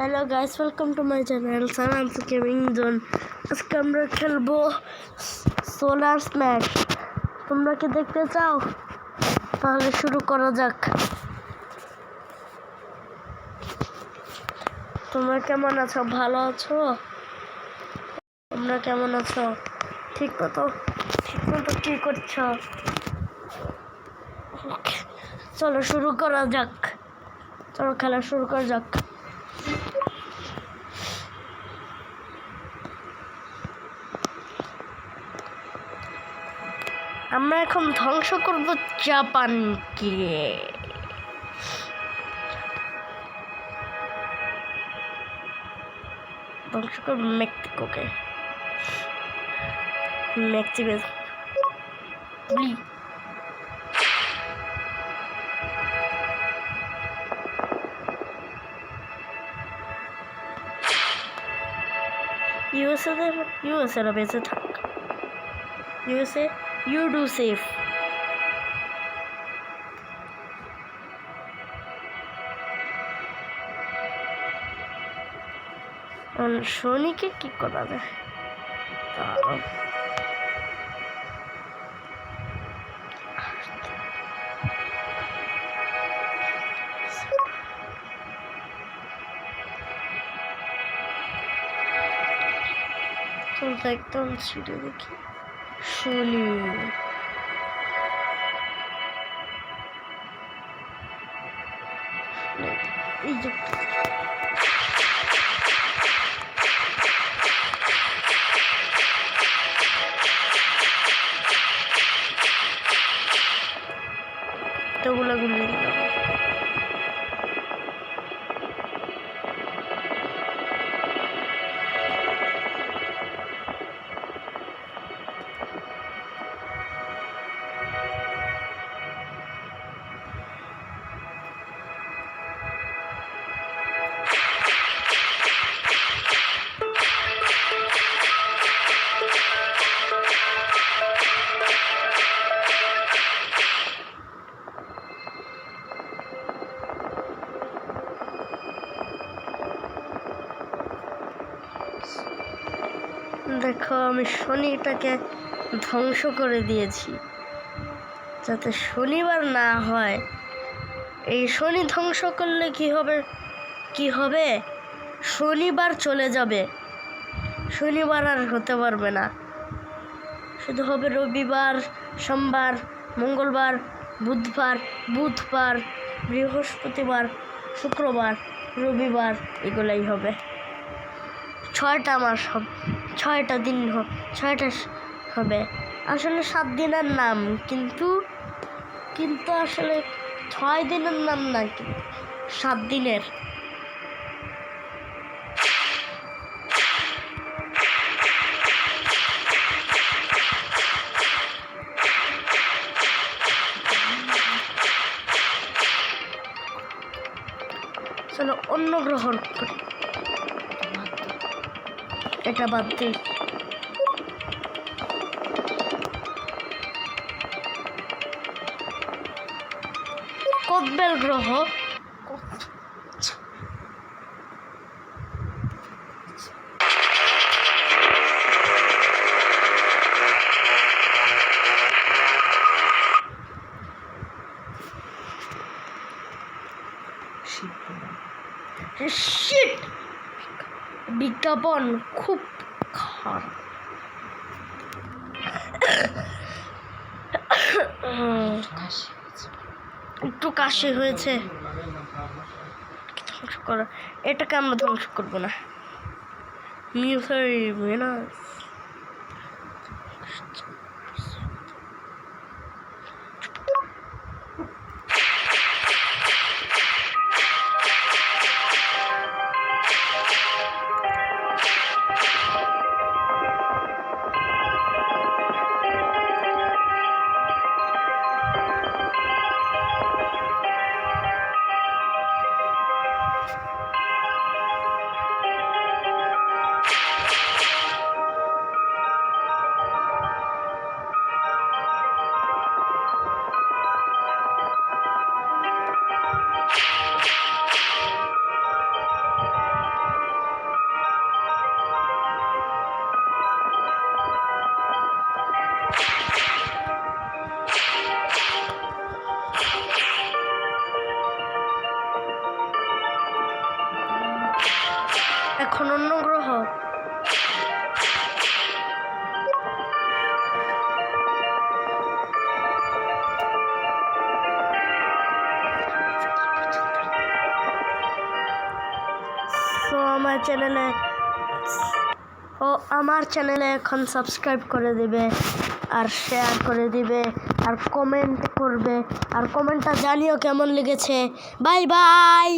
Hello guys, welcome to my channel Sanams gaming zone. আজকে আমরা খেলবো সোলার স্ম্যাশ। তোমরা কি দেখতে চাও? তাহলে শুরু করা যাক। তোমরা কেমন আছো? ভালো আছো? তোমরা কেমন আছো? ঠিক মতো কি করছো? চলো শুরু করা যাক। চলো খেলা শুরু করা যাক। আমরা এখন ধ্বংস করব জাপানকে। ধ্বংস করব মেক্সিকোকে। মেক্সিকো ইউএসএ বেঁচে থাক। USA, you do safe. শনিকে কি করা যায়? একদম ছিঁড়ে দেখি শনি। এই যে এতগুলো গুলি দিলাম। দেখো, আমি শনিটাকে ধ্বংস করে দিয়েছি যাতে শনিবার না হয়। এই শনি ধ্বংস করলে কি হবে? শনিবার চলে যাবে। শনিবার আর হতে পারবে না। শুধু হবে রবিবার, সোমবার, মঙ্গলবার, বুধবার, বৃহস্পতিবার, শুক্রবার, রবিবার, এগুলাই হবে। 6টা মাস হবে, 6টা দিন 6টা হবে। আসলে 7 দিনের নাম, কিন্তু আসলে 6 দিনের নাম না, 7 দিনের। চলো অন্য গ্রহণ করি, এটা বাদ দিই। কব্বেল গ্রহ, বিজ্ঞাপন খুব খারাপ। একটু কাশি হয়েছে। ধ্বংস করা, এটাকে আমরা ধ্বংস করবো না। এখন অন্য গ্রহ। তো আমার চ্যানেলে এখন সাবস্ক্রাইব করে দিবে আর শেয়ার করে দিবে আর কমেন্ট করবে আর কমেন্টটা জানিও কেমন লেগেছে। Bye bye.